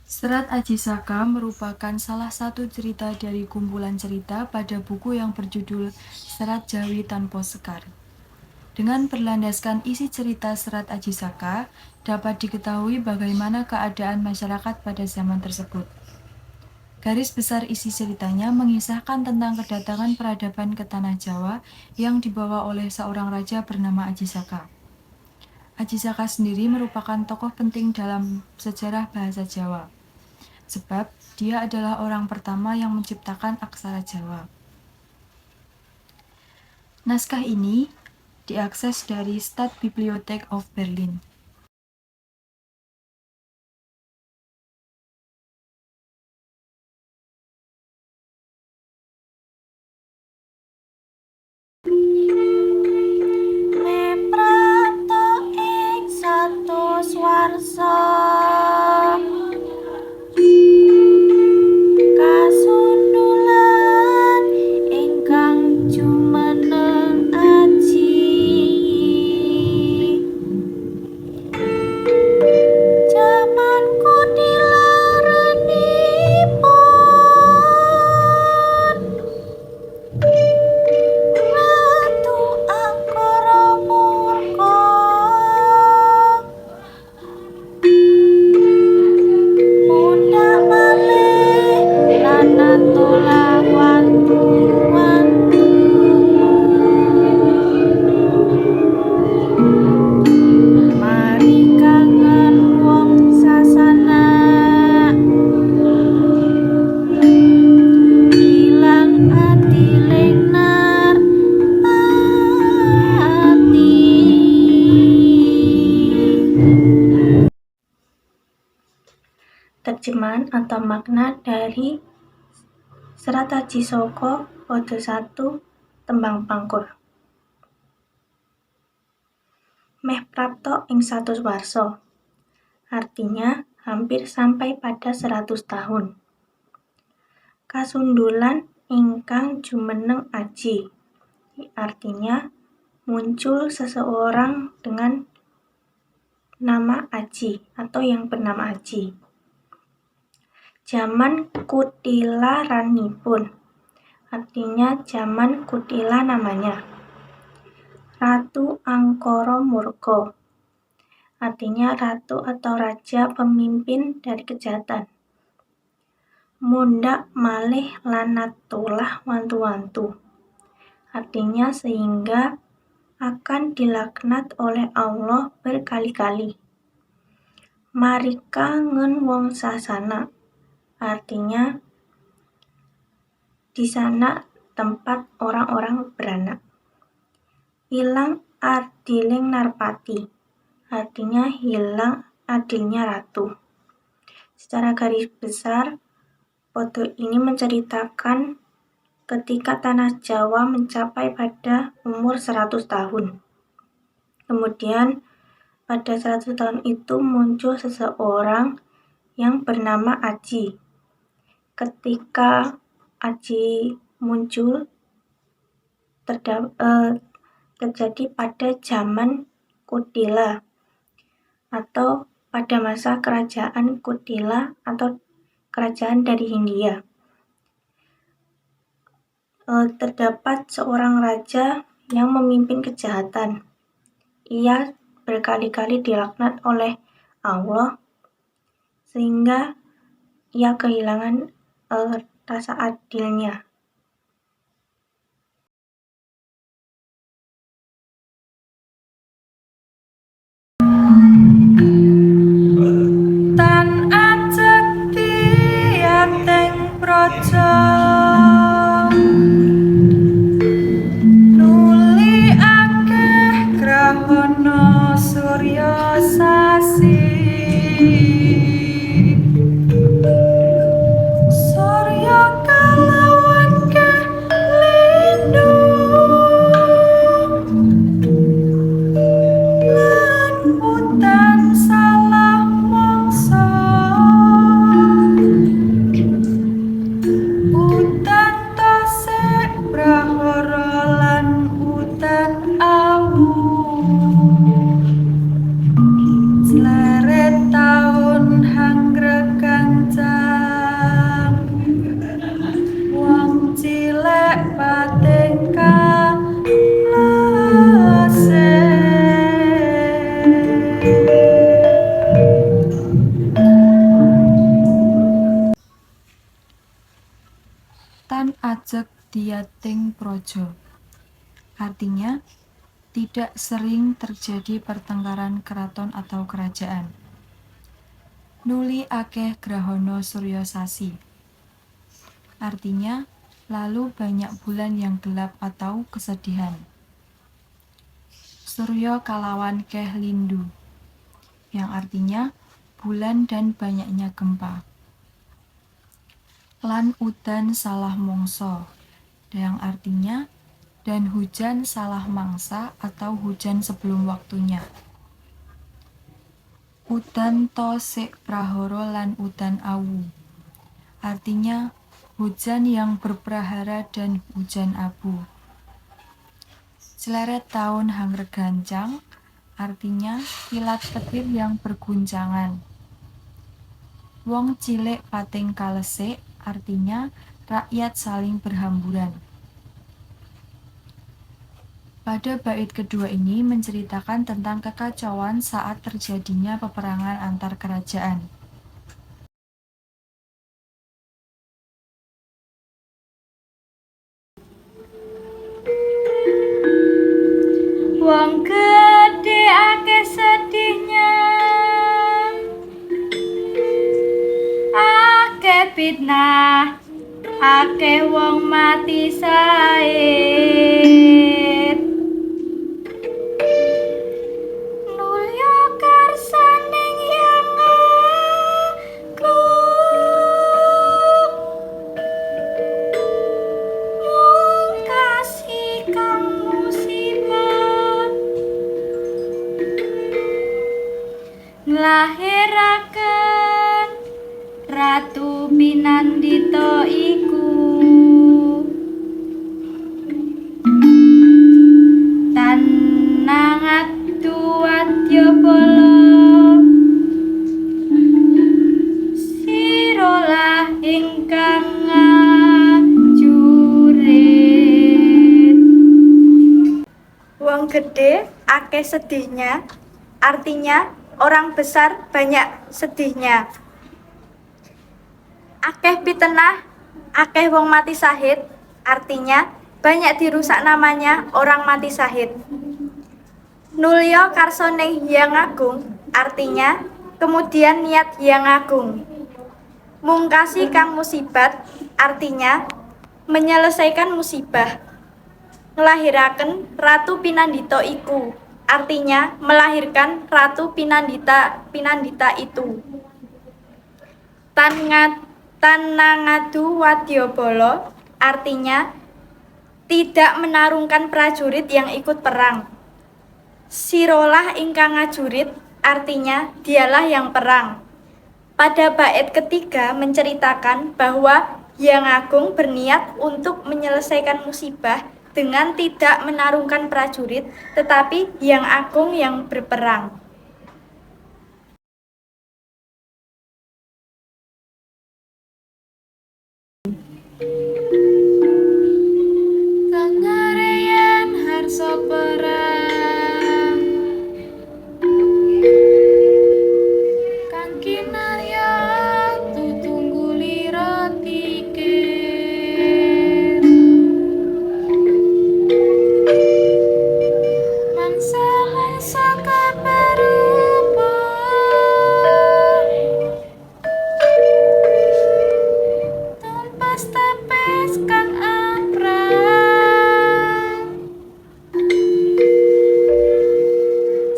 Serat Aji Saka merupakan salah satu cerita dari kumpulan cerita pada buku yang berjudul Serat Jawi Tanpa Sekar. Dengan berlandaskan isi cerita Serat Aji Saka, dapat diketahui bagaimana keadaan masyarakat pada zaman tersebut. Garis besar isi ceritanya mengisahkan tentang kedatangan peradaban ke tanah Jawa yang dibawa oleh seorang raja bernama Aji Saka. Aji Saka sendiri merupakan tokoh penting dalam sejarah bahasa Jawa, sebab dia adalah orang pertama yang menciptakan aksara Jawa. Naskah ini diakses dari Staatsbibliothek of Berlin. Meprato ing satus warsa kasundulan ingkang jumeneng aji jaman kutilaranipun Ratu Angkara murka mundak malih lan natolah wantu-wantu mari kangen wong sasana ilang ati lengnar ati. Terjemahan atau makna dari Serat Aji Saka Pada 1 Tembang Pangkur. Meh prapta ing 100 warsa. Artinya hampir sampai pada 100 tahun. Kasundulan ingkang jumeneng aji. Artinya muncul seseorang dengan nama Aji atau yang bernama Aji. Zaman kutilaranipun, artinya zaman Kutila namanya. Ratu Angkara murka, artinya ratu atau raja pemimpin dari kejahatan. Mundak malih lanatulah wantu-wantu, artinya sehingga akan dilaknat oleh Allah berkali-kali. Marika ngen wong sasana, artinya di sana tempat orang-orang beranak. Hilang adiling narpati, artinya hilang adilnya ratu. Secara garis besar, foto ini menceritakan ketika tanah Jawa mencapai pada umur 100 tahun. Kemudian pada 100 tahun itu muncul seseorang yang bernama Aji. Ketika Aji muncul terjadi pada zaman Kutila atau pada masa kerajaan Kutila atau kerajaan dari Hindia. Terdapat seorang raja yang memimpin kejahatan. Ia berkali-kali dilaknat oleh Allah sehingga ia kehilangan rasa adilnya. Tan ajek tiyateng praja nuli akeh grahana surya sasi surya kalawan kelindung lan udan salah mangsa udan tasik prahara lan udan awu sleret taun Rayating Praja. Artinya, tidak sering terjadi pertengkaran keraton atau kerajaan. Nuli akeh grahana surya sasi. Artinya, lalu banyak bulan yang gelap atau kesedihan. Surya kalawan keh lindu, yang artinya bulan dan banyaknya gempa. Lan udan salah mangsa, yang artinya dan hujan salah mangsa atau hujan sebelum waktunya. Udan to sik prahara lan udan awu, artinya hujan yang berprahara dan hujan abu. Sleret tahun hangregancang, artinya kilat petir yang berguncangan. Wong cilik pating kalesik, artinya rakyat saling berhamburan. Pada bait kedua ini menceritakan tentang kekacauan saat terjadinya peperangan antar kerajaan. Wong gedhe akeh sedihnya, akeh fitnah, akeh wong mati said. Nulya karsaning Hyang Agung, mungkasi kang musibah, nglahiraken Ratu Pinandita iku. Tanangatu Wadyabala, sirolah ingkang ngajurit. Wong gedhe akeh sedihnya, artinya orang besar banyak sedihnya. Akeh pitenah, akeh wong mati syahid, artinya banyak dirusak namanya orang mati syahid. Nulya karsaning Hyang Agung, artinya kemudian niat Hyang Agung. Mungkasi kang musibat, artinya menyelesaikan musibah. Nglahiraken Ratu Pinandita iku, artinya melahirkan Ratu Pinandita itu. Tanangadu Wadyabala, artinya tidak menarungkan prajurit yang ikut perang. Sirolah ingkang ngajurit, artinya dialah yang perang. Pada bait ketiga menceritakan bahwa Hyang Agung berniat untuk menyelesaikan musibah dengan tidak menarungkan prajurit, tetapi Hyang Agung yang berperang. Sangareyan harsa perang, kang kinarya tutunggulira tikir. Mangsa-mangsa kaparupa, tumpas tapes kang aprang.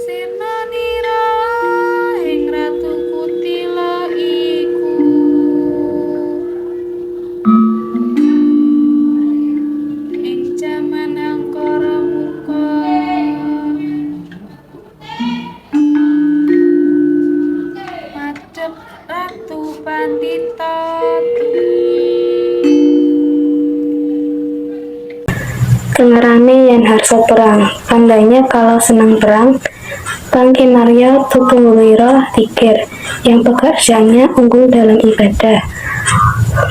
Sirnanira ing Ratu Kutila iku. Ing jaman Angkara Murka, madhep Ratu Pandhitati. Dengerane yen harsa perang, tandanya kalau senang perang. Kang kinarya tutunggulira tikir, yang pekerjaannya unggul dalam ibadah.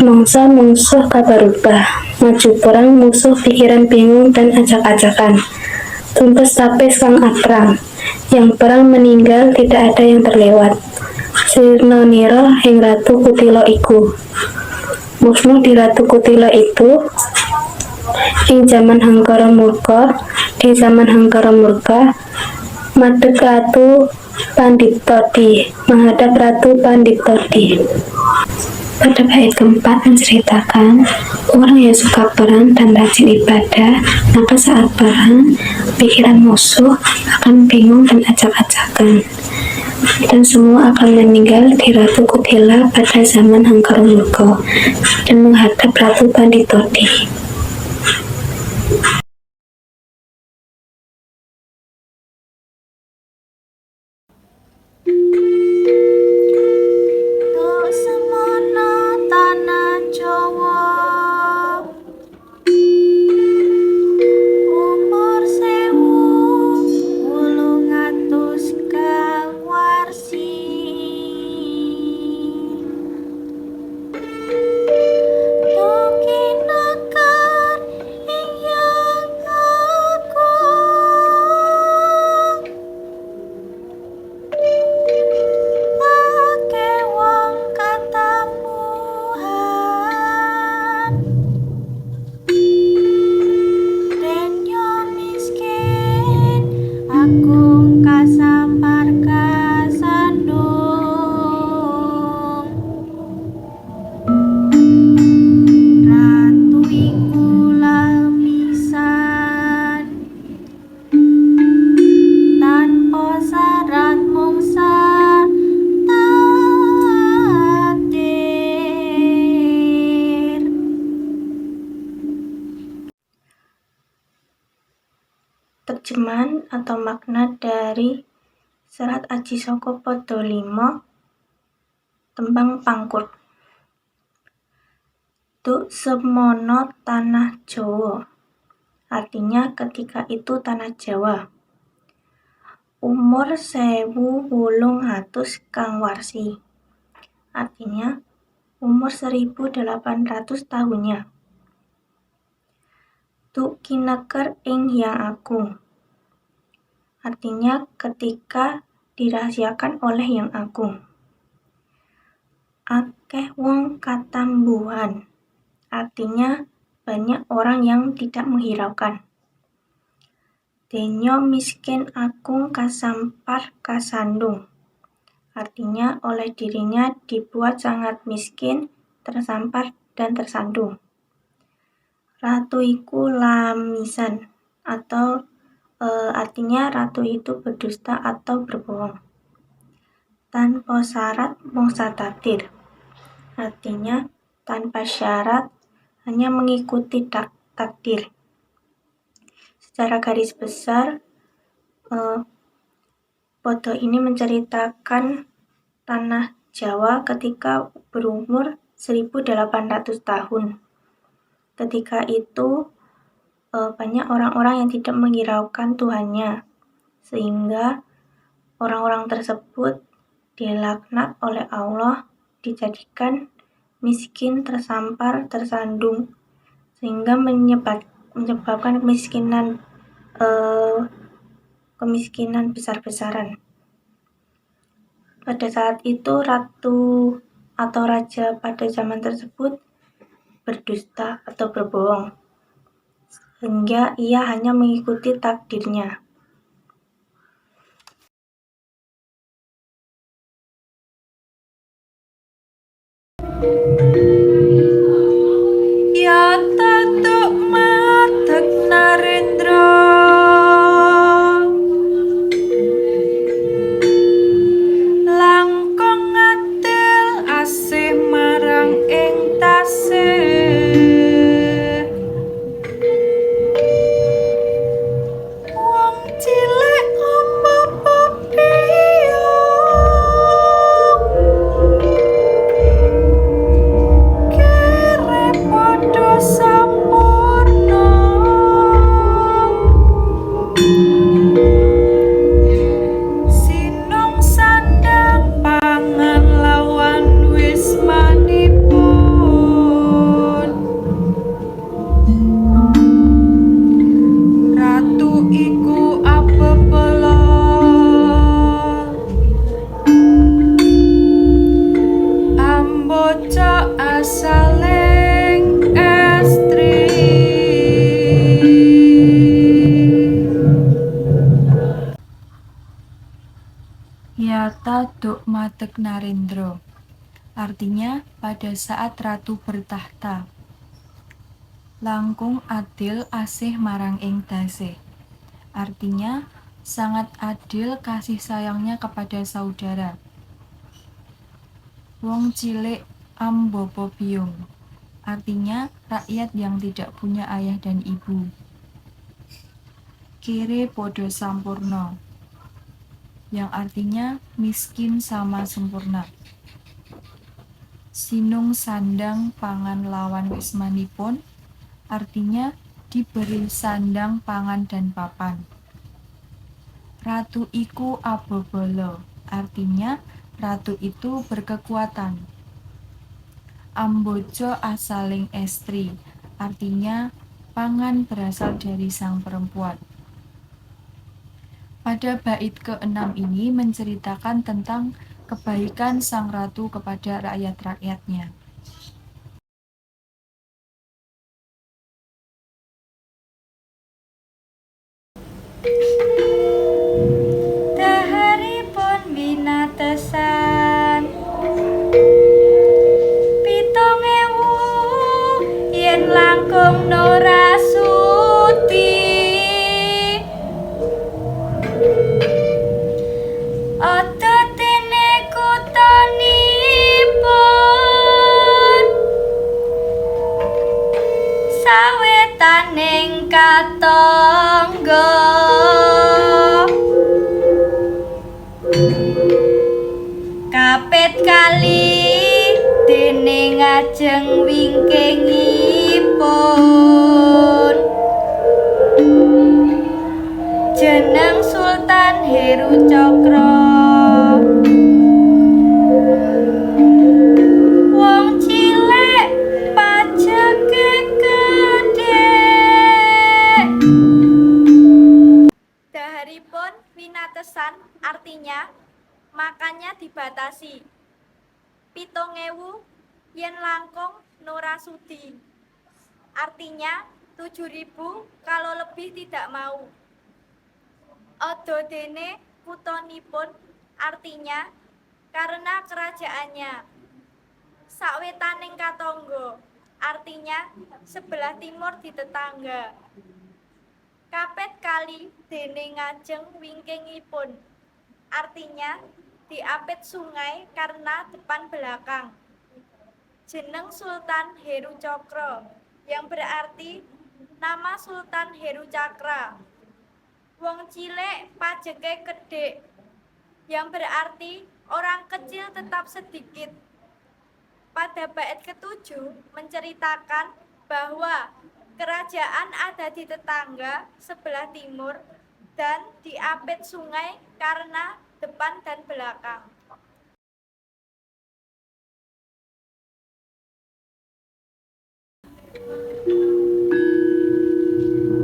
Mangsa musuh kabarubah, maju perang musuh pikiran bingung dan acak-acakan. Tumpes tapis kang aprang, yang perang meninggal tidak ada yang terlewat. Sirnanira ing Ratu Kutila iku. Musnuh di Ratu Kutila itu Ing jaman Hangkara Murka, di zaman Hangkara Murka, madeg Ratu Panditodi menghadap Ratu Panditodi. Pada bait keempat menceritakan orang yang suka perang dan rajin ibadah, maka saat perang, pikiran musuh akan bingung dan acak-acakan, dan semua akan meninggal di Ratu Kutila pada zaman Hangkara Murka dan menghadap Ratu Panditodi. Tuk semono tanah Jawa, umur 1800 kang warsi. Tuki neker ing yang agung, ake wong katamuhan, denyo miskin, agung kasampar kasandung. Ratu iku lamisan, tanpa syarat mungsa takdir. Terjemahan atau makna dari Serat Aji Saka Pada 5 tembang pangkur. Tuk semono tanah Jawa, artinya ketika itu tanah Jawa. Umur 1800 kang warsi, artinya umur 1800 tahunnya. Tuk kineker ing yang agung, artinya ketika dirahasiakan oleh yang agung. Akeh wong katambuhan, artinya banyak orang yang tidak menghiraukan. Denyo miskin agung kasampar kasandung, artinya oleh dirinya dibuat sangat miskin, tersampar dan tersandung. Ratu iku lamisan, atau artinya ratu itu berdusta atau berbohong. Tanpa syarat mungsa takdir, artinya tanpa syarat, hanya mengikuti takdir. Secara garis besar, foto ini menceritakan tanah Jawa ketika berumur 1800 tahun. Ketika itu banyak orang-orang yang tidak menghiraukan Tuhannya, sehingga orang-orang tersebut dilaknat oleh Allah, dijadikan miskin, tersampar, tersandung, sehingga menyebabkan kemiskinan besar-besaran. Pada saat itu ratu atau raja pada zaman tersebut berdusta atau berbohong, sehingga ia hanya mengikuti takdirnya. Ya tatuk madeg Narendra, langkung ngadil asih marang ing tasih. Wong cilik amba pepiyong, Yata Dokmatek Narendra, artinya pada saat ratu bertahta. Langkung adil asih marang ing dasih, artinya sangat adil kasih sayangnya kepada saudara. Wong cilik ambopo biung, artinya rakyat yang tidak punya ayah dan ibu. Kere podo sampurno, yang artinya miskin sama sempurna. Sinung sandang pangan lawan wismanipun, artinya diberi sandang pangan dan papan. Ratu iku abobolo, artinya ratu itu berkekuatan. Ambojo asaling estri, artinya pangan berasal dari sang perempuan. Pada bait ke-6 ini menceritakan tentang kebaikan sang ratu kepada rakyat-rakyatnya. Daharipun winatesan 7.000 yen langkung Norasuti. Oto dene kutanipun sawetaning katangga. Kapit kali dene ngajeng wingkingipun jeneng Sultan Heru Cokro. Wong cilik pajeke gedhe. Daharipun winatesan artinya makannya dibatasi. 7.000 yen langkung Norasudi, artinya 7.000 kalau lebih tidak mau. Odo dene kutonipun, artinya karena kerajaannya. Sawetaning katangga, artinya sebelah timur di tetangga. Kapet kali dene ngajeng wingkingipun, artinya diapit sungai karena depan belakang. Jeneng Sultan Heru Cokro, yang berarti nama Sultan Heru Cakra. Wong cilik pajeke gedhe, yang berarti orang kecil tetap sedikit. Pada bait ke-7 menceritakan bahwa kerajaan ada di tetangga sebelah timur dan diapit sungai karena depan dan belakang.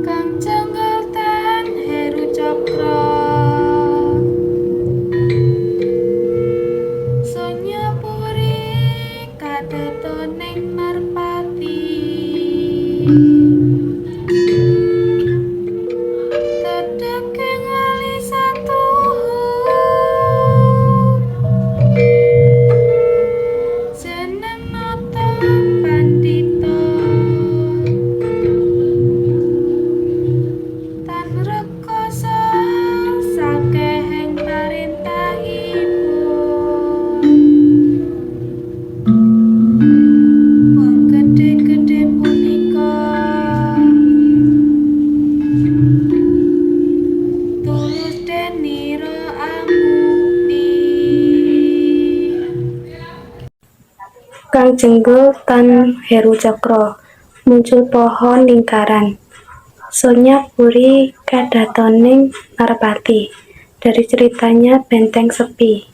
Kangjeng Sultan Heru Cokro Sonyapuri kadatoning Marpati. Tedheke wali satuhu jeneng Nata Pandhita. Tan rekoso sakehing parentahipun. Wong gedhe-gedhe punika tulus denira amukti. Kang Jenggul Tan Heru Cokro, muncul pohon lingkaran. Sonya Puri kadatoning Narpati, dari ceritanya Benteng Sepi.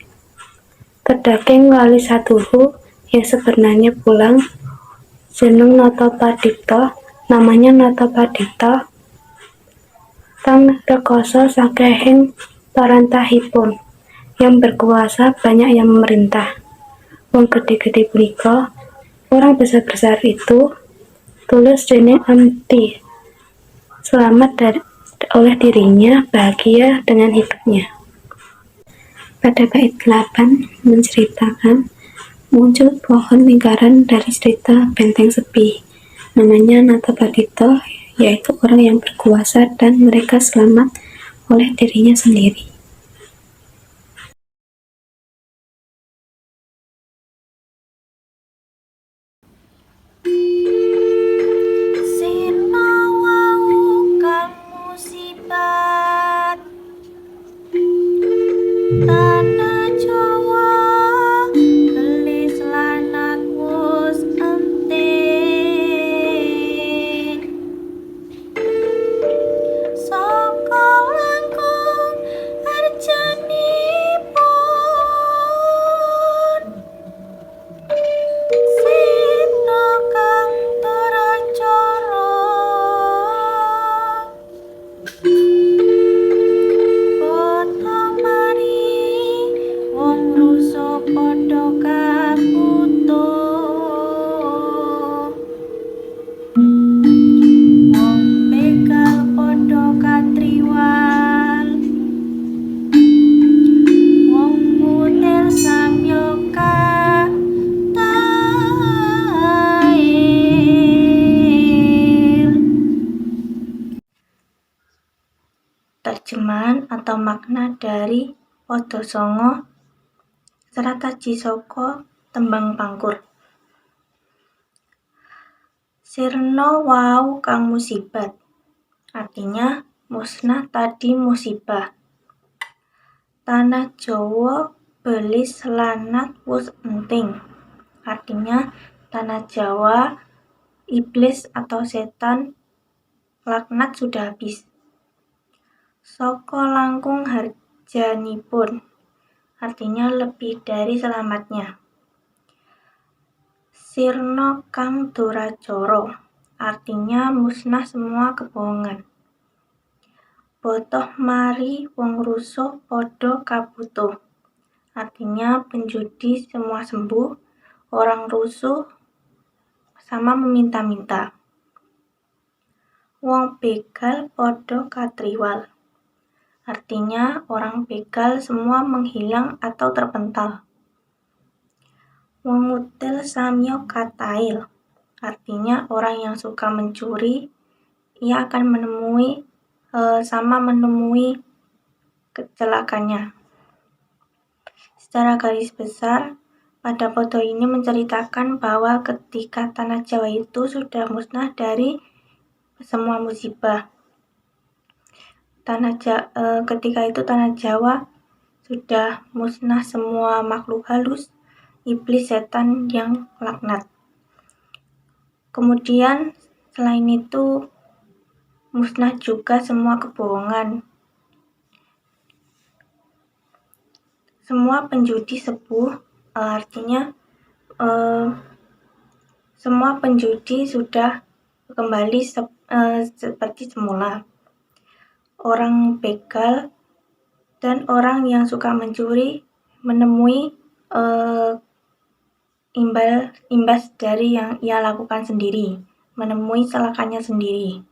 Tedhaking wali satuhu yang sebenarnya pulang, jeneng Nata Pandhita, namanya Nata Pandhita. Tan rekoso sakehing parentahipun, yang berkuasa banyak yang memerintah. Wong gede-gede punika, orang besar-besar itu tulus dening amti, selamat oleh dirinya, bahagia dengan hidupnya. Pada bait 8 menceritakan muncul pohon lingkaran dari cerita Benteng Sepi. Namanya Natapadito, yaitu orang yang berkuasa dan mereka selamat oleh dirinya sendiri. Sirna wau kang musibat, tanah Jawa gelis lanat wus enting. Saka langkung arjanipun, Sirna kang Toracara, pada mari wong rusa padha kabutuh, wong begal padha katriwal, wong mutil samya katail. Terjemahan atau makna dari Pada Songo Serat Aji saka tembang Pangkur. Sirna wau kang musibat, artinya musnah tadi musibah. Tanah Jawa belis lanat wus enting, artinya tanah Jawa, iblis atau setan laknat sudah habis. Saka langkung harjanipun, artinya lebih dari selamatnya. Sirna kang Toracara, artinya musnah semua kebohongan. Botoh mari wong rusuh padha kabutuh, artinya penjudi semua sembuh, orang rusuh sama meminta-minta. Wong begal padha katriwal, artinya orang begal semua menghilang atau terpental. Wong mutil samya katail, artinya orang yang suka mencuri, ia akan menemui kecelakaannya. Secara garis besar, pada foto ini menceritakan bahwa ketika tanah Jawa itu sudah musnah dari semua musibah. Ketika itu tanah Jawa sudah musnah semua makhluk halus, iblis, setan yang laknat. Kemudian selain itu musnah juga semua kebohongan. Semua penjudi sepuh, artinya semua penjudi sudah kembali seperti semula. Orang begal dan orang yang suka mencuri menemui imbas dari yang ia lakukan sendiri, menemui celakanya sendiri.